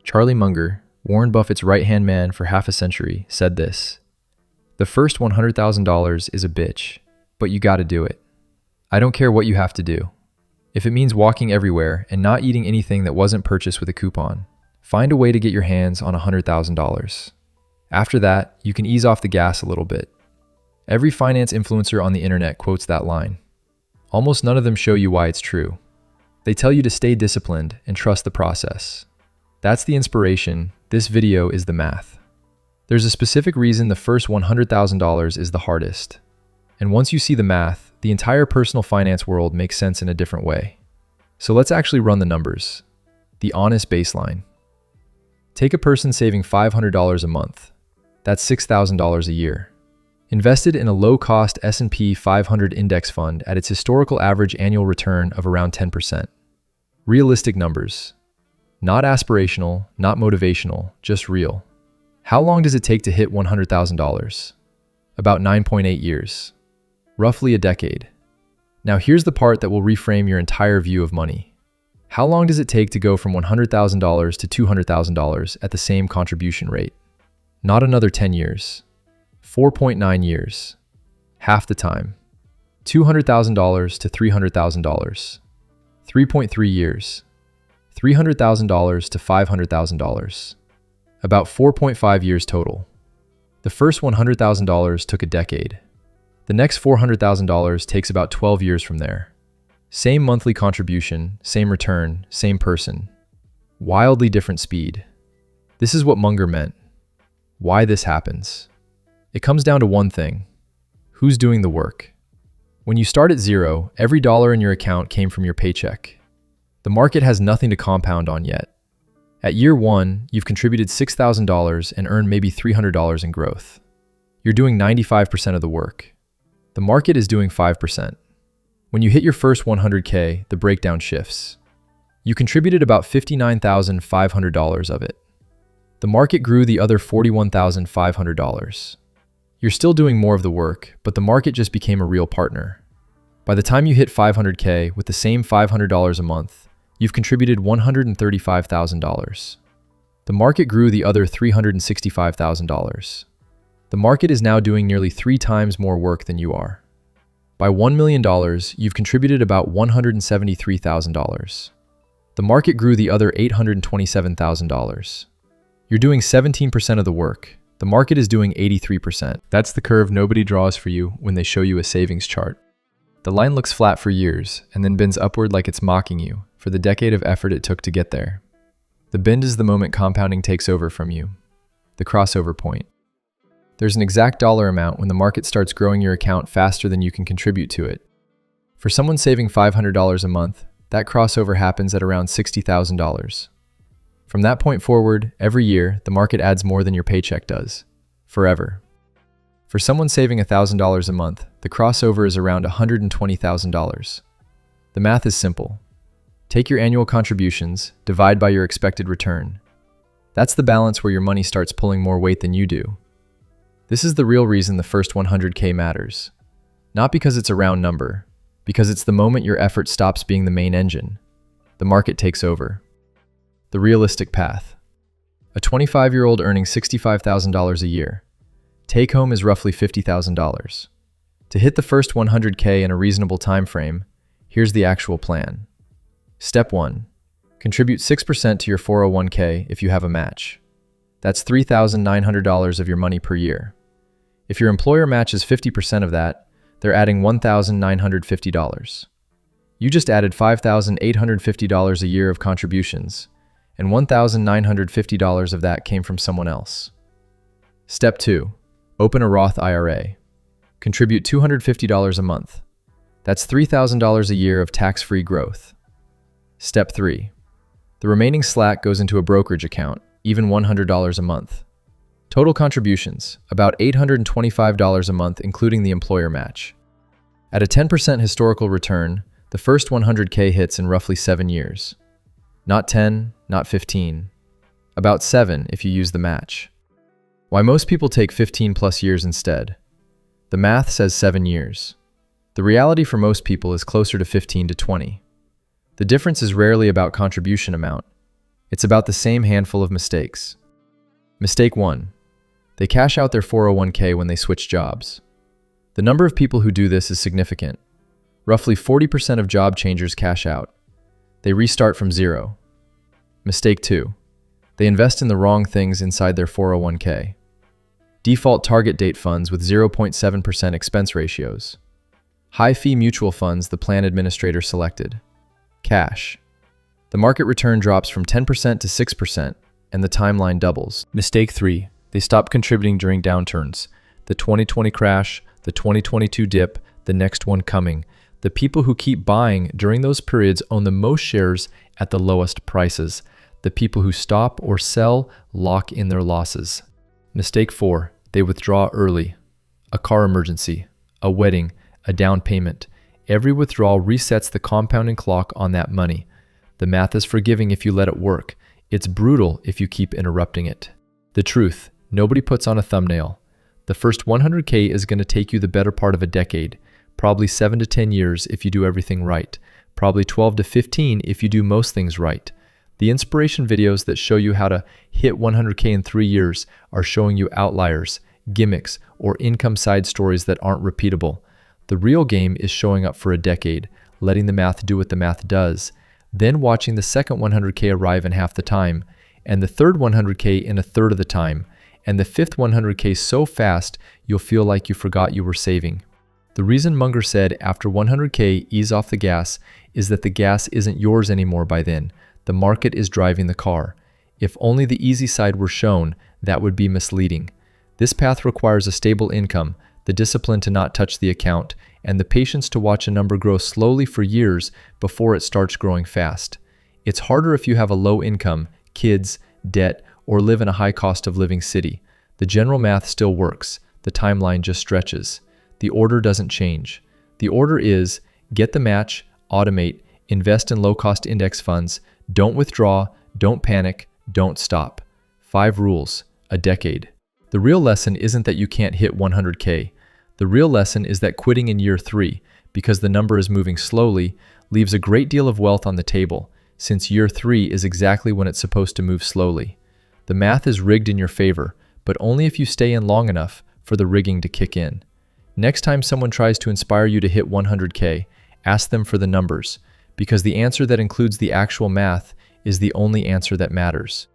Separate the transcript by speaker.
Speaker 1: Charlie Munger, Warren Buffett's right-hand man for half a century, said this: "The first $100,000 is a bitch, but you gotta do it. I don't care what you have to do. If it means walking everywhere and not eating anything that wasn't purchased with a coupon, find a way to get your hands on $100,000. After that, you can ease off the gas a little bit." Every finance influencer on the internet quotes that line. Almost none of them show you why it's true. They tell you to stay disciplined and trust the process. That's the inspiration. This video is the math. There's a specific reason the first $100,000 is the hardest. And once you see the math, the entire personal finance world makes sense in a different way. So let's actually run the numbers. The honest baseline. Take a person saving $500 a month. That's $6,000 a year. Invested in a low-cost S&P 500 index fund at its historical average annual return of around 10%. Realistic numbers. Not aspirational, not motivational, just real. How long does it take to hit $100,000? About 9.8 years. Roughly a decade. Now here's the part that will reframe your entire view of money. How long does it take to go from $100,000 to $200,000 at the same contribution rate? Not another 10 years. 4.9 years. Half the time. $200,000 to $300,000. 3.3 years. $300,000 to $500,000. About 4.5 years total. The first $100,000 took a decade. The next $400,000 takes about 12 years from there. Same monthly contribution, same return, same person. Wildly different speed. This is what Munger meant. Why this happens. It comes down to one thing. Who's doing the work? When you start at zero, every dollar in your account came from your paycheck. The market has nothing to compound on yet. At year one, you've contributed $6,000 and earned maybe $300 in growth. You're doing 95% of the work. The market is doing 5%. When you hit your first 100K, the breakdown shifts. You contributed about $59,500 of it. The market grew the other $41,500. You're still doing more of the work, but the market just became a real partner. By the time you hit 500K with the same $500 a month, you've contributed $135,000. The market grew the other $365,000. The market is now doing nearly 3 times more work than you are. By $1 million, you've contributed about $173,000. The market grew the other $827,000. You're doing 17% of the work. The market is doing 83%. That's the curve nobody draws for you when they show you a savings chart. The line looks flat for years and then bends upward like it's mocking you for the decade of effort it took to get there. The bend is the moment compounding takes over from you. The crossover point. There's an exact dollar amount when the market starts growing your account faster than you can contribute to it. For someone saving $500 a month, that crossover happens at around $60,000. From that point forward, every year, the market adds more than your paycheck does. Forever. For someone saving $1,000 a month, the crossover is around $120,000. The math is simple. Take your annual contributions, divide by your expected return. That's the balance where your money starts pulling more weight than you do. This is the real reason the first 100K matters. Not because it's a round number, because it's the moment your effort stops being the main engine. The market takes over. The realistic path. A 25-year-old earning $65,000 a year. Take home is roughly $50,000. To hit the first 100K in a reasonable time frame, here's the actual plan. Step 1. Contribute 6% to your 401k if you have a match. That's $3,900 of your money per year. If your employer matches 50% of that, they're adding $1,950. You just added $5,850 a year of contributions, and $1,950 of that came from someone else. Step 2. Open a Roth IRA. Contribute $250 a month. That's $3,000 a year of tax-free growth. Step 3. The remaining slack goes into a brokerage account, even $100 a month. Total contributions, about $825 a month including the employer match. At a 10% historical return, the first 100K hits in roughly 7 years. Not 10, not 15. About 7 if you use the match. Why most people take 15 plus years instead? The math says 7 years. The reality for most people is closer to 15 to 20. The difference is rarely about contribution amount. It's about the same handful of mistakes. Mistake 1. They cash out their 401k when they switch jobs. The number of people who do this is significant. Roughly 40% of job changers cash out. They restart from zero. Mistake 2. They invest in the wrong things inside their 401k. Default target date funds with 0.7% expense ratios. High-fee mutual funds the plan administrator selected. Cash. The market return drops from 10% to 6%, and the timeline doubles. Mistake 3. They stop contributing during downturns. The 2020 crash, the 2022 dip, the next one coming. The people who keep buying during those periods own the most shares at the lowest prices. The people who stop or sell lock in their losses. Mistake 4. They withdraw early. A car emergency, a wedding, a down payment. Every withdrawal resets the compounding clock on that money. The math is forgiving if you let it work. It's brutal if you keep interrupting it. The truth, nobody puts on a thumbnail. The first 100K is going to take you the better part of a decade, probably 7 to 10 years if you do everything right, probably 12 to 15 if you do most things right. The inspiration videos that show you how to hit 100K in 3 years are showing you outliers, gimmicks, or income side stories that aren't repeatable. The real game is showing up for a decade, letting the math do what the math does, then watching the second 100K arrive in half the time, and the third 100K in a third of the time, and the fifth 100K so fast you'll feel like you forgot you were saving. The reason Munger said after 100K ease off the gas is that the gas isn't yours anymore by then. The market is driving the car. If only the easy side were shown, that would be misleading. This path requires a stable income, the discipline to not touch the account, and the patience to watch a number grow slowly for years before it starts growing fast. It's harder if you have a low income, kids, debt, or live in a high cost of living city. The general math still works. The timeline just stretches. The order doesn't change. The order is get the match, automate, invest in low-cost index funds, don't withdraw, don't panic, don't stop. 5 rules, a decade. The real lesson isn't that you can't hit 100K. The real lesson is that quitting in year 3, because the number is moving slowly, leaves a great deal of wealth on the table, since year 3 is exactly when it's supposed to move slowly. The math is rigged in your favor, but only if you stay in long enough for the rigging to kick in. Next time someone tries to inspire you to hit 100K, ask them for the numbers, because the answer that includes the actual math is the only answer that matters.